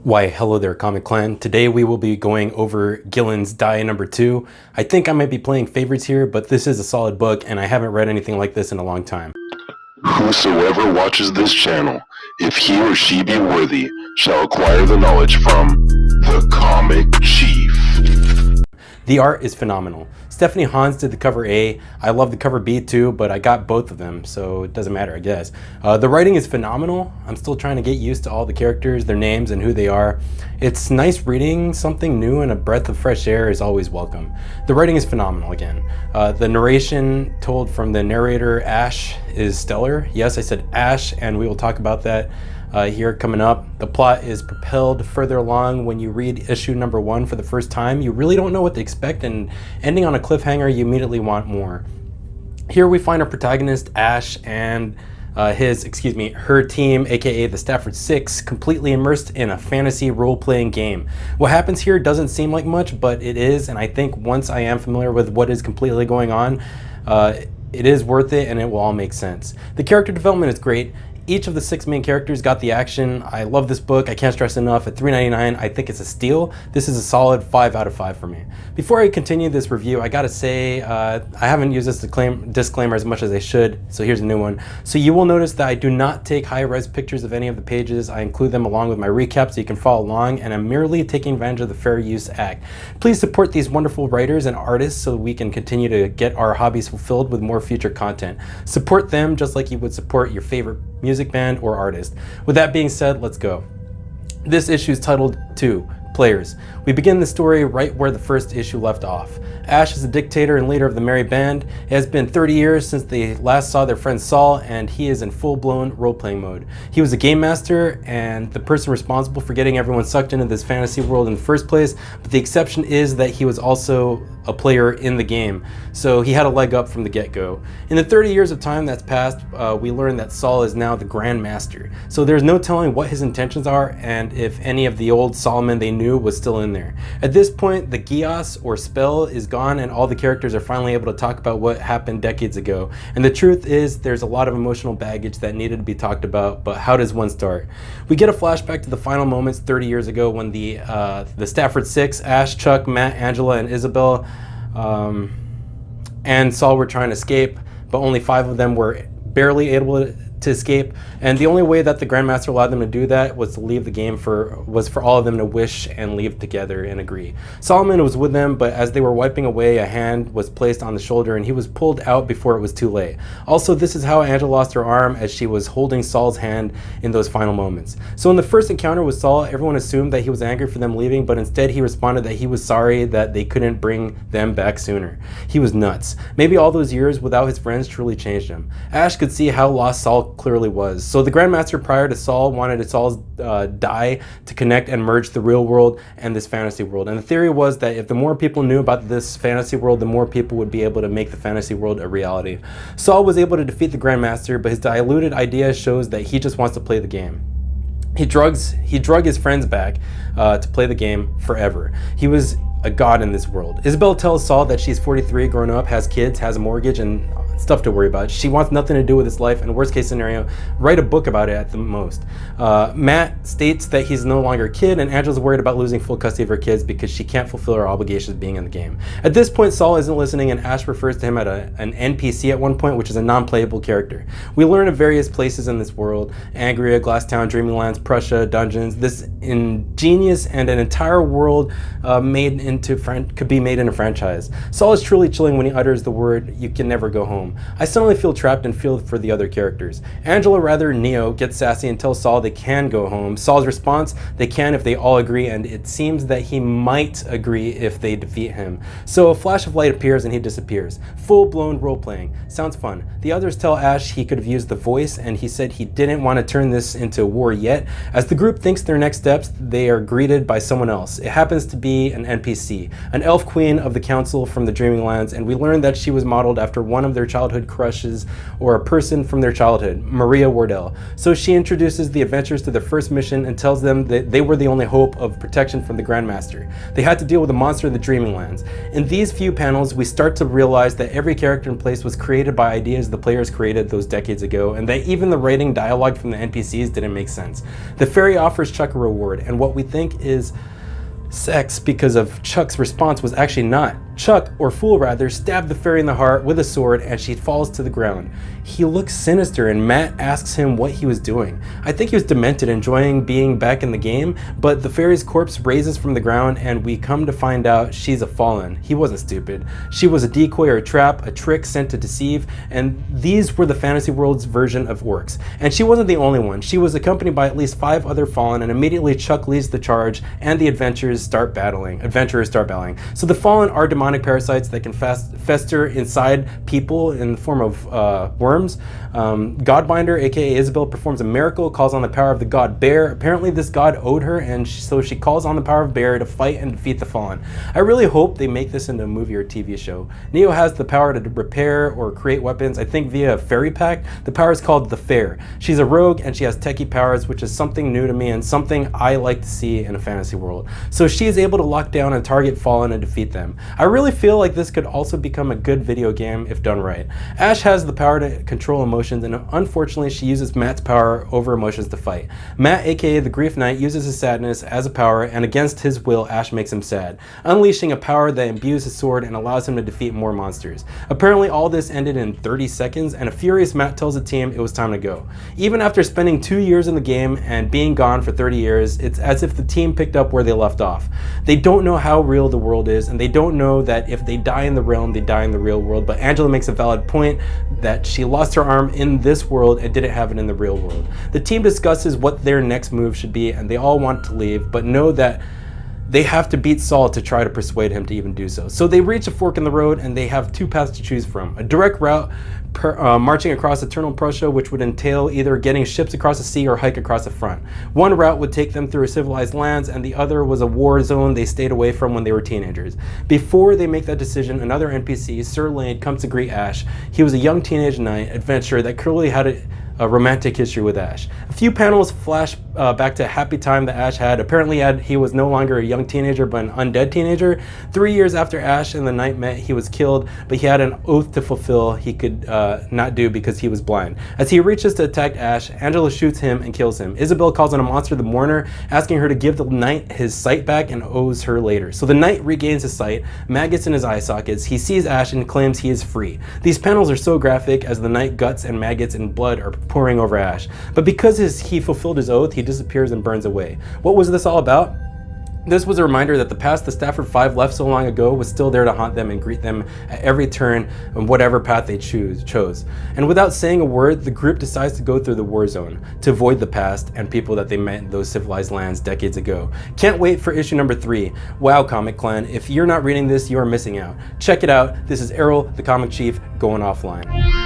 Why, hello there, Comic Clan. Today we will be going over Gillen's Die number 2. I think I might be playing favorites here, but this is a solid book and I haven't read anything like this in a long time. Whosoever watches this channel, if he or she be worthy, shall acquire the knowledge from the Comic Chief. The art is phenomenal. Stephanie Hans did the cover A. I love the cover B too, but I got both of them, so it doesn't matter, I guess. The writing is phenomenal. I'm still trying to get used to all the characters, their names, and who they are. It's nice reading. Something new and a breath of fresh air is always welcome. The writing is phenomenal again. The narration told from the narrator, Ash, is stellar. Yes, I said Ash, and we will talk about that here coming up. The plot is propelled further along when you read issue number 1 for the first time. You really don't know what to expect, and ending on a cliffhanger, you immediately want more. Here we find our protagonist, Ash, and her team, aka the Stafford Six, completely immersed in a fantasy role-playing game. What happens here doesn't seem like much, but it is, and I think once I am familiar with what is completely going on, it is worth it and it will all make sense. The character development is great. Each of the 6 main characters got the action. I love this book. I can't stress enough. At $3.99, I think it's a steal. This is a solid 5 out of 5 for me. Before I continue this review, I gotta say, I haven't used this disclaimer as much as I should, so here's a new one. So you will notice that I do not take high-res pictures of any of the pages. I include them along with my recap so you can follow along, and I'm merely taking advantage of the Fair Use Act. Please support these wonderful writers and artists so we can continue to get our hobbies fulfilled with more future content. Support them just like you would support your favorite music band or artist. With that being said, let's go. This issue is titled 2, Players. We begin the story right where the first issue left off. Ash is the dictator and leader of the merry band. It has been 30 years since they last saw their friend Saul, and he is in full-blown role-playing mode. He was a game master and the person responsible for getting everyone sucked into this fantasy world in the first place, but the exception is that he was also a player in the game, so he had a leg up from the get-go. In the 30 years of time that's passed, we learned that Saul is now the Grand Master, so there's no telling what his intentions are and if any of the old Solomon they knew was still in there. At this point, the Gios, or spell, is gone and all the characters are finally able to talk about what happened decades ago. And the truth is, there's a lot of emotional baggage that needed to be talked about, but how does one start? We get a flashback to the final moments 30 years ago when the Stafford Six, Ash, Chuck, Matt, Angela, and Isabel, and Saul were trying to escape, but only 5 of them were barely able to escape, and the only way that the Grandmaster allowed them to do that was to leave the game was for all of them to wish and leave together and agree. Solomon was with them, but as they were wiping away, a hand was placed on the shoulder and he was pulled out before it was too late. Also, this is how Angela lost her arm, as she was holding Saul's hand in those final moments. So in the first encounter with Saul, everyone assumed that he was angry for them leaving, but instead he responded that he was sorry that they couldn't bring them back sooner. He was nuts. Maybe all those years without his friends truly changed him. Ash could see how lost Saul clearly was. So the Grandmaster prior to Saul wanted Saul's die to connect and merge the real world and this fantasy world. And the theory was that if the more people knew about this fantasy world, the more people would be able to make the fantasy world a reality. Saul was able to defeat the Grandmaster, but his diluted idea shows that he just wants to play the game. He drug his friends back to play the game forever. He was a god in this world. Isabel tells Saul that she's 43, grown up, has kids, has a mortgage, and stuff to worry about. She wants nothing to do with his life, and worst case scenario, write a book about it at the most. Matt states that he's no longer a kid, and Angela's worried about losing full custody of her kids because she can't fulfill her obligations being in the game. At this point, Saul isn't listening, and Ash refers to him as an NPC at one point, which is a non-playable character. We learn of various places in this world: Angria, Glasstown, Dreamlands, Prussia, dungeons. This ingenious and an entire world could be made into a franchise. Saul is truly chilling when he utters the word, "You can never go home." I suddenly feel trapped and feel for the other characters. Angela, rather Neo, gets sassy and tells Saul they can go home. Saul's response, they can if they all agree, and it seems that he might agree if they defeat him. So a flash of light appears and he disappears. Full-blown role-playing. Sounds fun. The others tell Ash he could have used the voice, and he said he didn't want to turn this into a war yet. As the group thinks their next steps, they are greeted by someone else. It happens to be an NPC, an elf queen of the council from the Dreaming Lands, and we learn that she was modeled after one of their childhood crushes or a person from their childhood, Maria Wardell. So she introduces the adventurers to their first mission and tells them that they were the only hope of protection from the Grandmaster. They had to deal with a monster in the Dreaming Lands. In these few panels, we start to realize that every character in place was created by ideas the players created those decades ago, and that even the writing dialogue from the NPCs didn't make sense. The fairy offers Chuck a reward, and what we think is sex because of Chuck's response was actually not. Chuck, or Fool rather, stabbed the fairy in the heart with a sword and she falls to the ground. He looks sinister and Matt asks him what he was doing. I think he was demented, enjoying being back in the game, but the fairy's corpse raises from the ground and we come to find out she's a fallen. He wasn't stupid. She was a decoy or a trap, a trick sent to deceive, and these were the fantasy world's version of orcs. And she wasn't the only one. She was accompanied by at least 5 other fallen, and immediately Chuck leads the charge and the adventurers start battling. So the fallen are demonic parasites that can fester inside people in the form of worms. Godbinder, aka Isabel, performs a miracle, calls on the power of the god Bear. Apparently this god owed her, and so she calls on the power of Bear to fight and defeat the fallen. I really hope they make this into a movie or TV show. Neo has the power to repair or create weapons, I think via a fairy pack. The power is called the Fair. She's a rogue and she has techie powers, which is something new to me and something I like to see in a fantasy world. So she is able to lock down and target fallen and defeat them. I really feel like this could also become a good video game if done right. Ash has the power to control emotions, and unfortunately she uses Matt's power over emotions to fight. Matt, aka the Grief Knight, uses his sadness as a power, and against his will Ash makes him sad, unleashing a power that imbues his sword and allows him to defeat more monsters. Apparently all this ended in 30 seconds, and a furious Matt tells the team it was time to go. Even after spending 2 years in the game and being gone for 30 years, it's as if the team picked up where they left off. They don't know how real the world is, and they don't know that if they die in the realm, they die in the real world. But Angela makes a valid point that she lost her arm in this world and didn't have it in the real world. The team discusses what their next move should be, and they all want to leave, but know that they have to beat Saul to try to persuade him to even do so. So they reach a fork in the road and they have 2 paths to choose from. A direct route marching across Eternal Prussia, which would entail either getting ships across the sea or hike across the front. One route would take them through civilized lands, and the other was a war zone they stayed away from when they were teenagers. Before they make that decision, another NPC, Sir Lane, comes to greet Ash. He was a young teenage knight adventurer that clearly had a romantic history with Ash. A few panels flash back to a happy time that Ash had. Apparently he was no longer a young teenager but an undead teenager. 3 years after Ash and the knight met, he was killed, but he had an oath to fulfill he could not do because he was blind. As he reaches to attack Ash, Angela shoots him and kills him. Isabel calls on a monster, the Mourner, asking her to give the knight his sight back and owes her later. So the knight regains his sight, maggots in his eye sockets, he sees Ash and claims he is free. These panels are so graphic as the knight guts and maggots and blood are pouring over Ash. But because he fulfilled his oath, he disappears and burns away. What was this all about? This was a reminder that the past the Stafford 5 left so long ago was still there to haunt them and greet them at every turn on whatever path they chose. And without saying a word, the group decides to go through the war zone to avoid the past and people that they met in those civilized lands decades ago. Can't wait for issue number 3. Wow, Comic Clan, if you're not reading this, you are missing out. Check it out. This is Errol, the Comic Chief, going offline.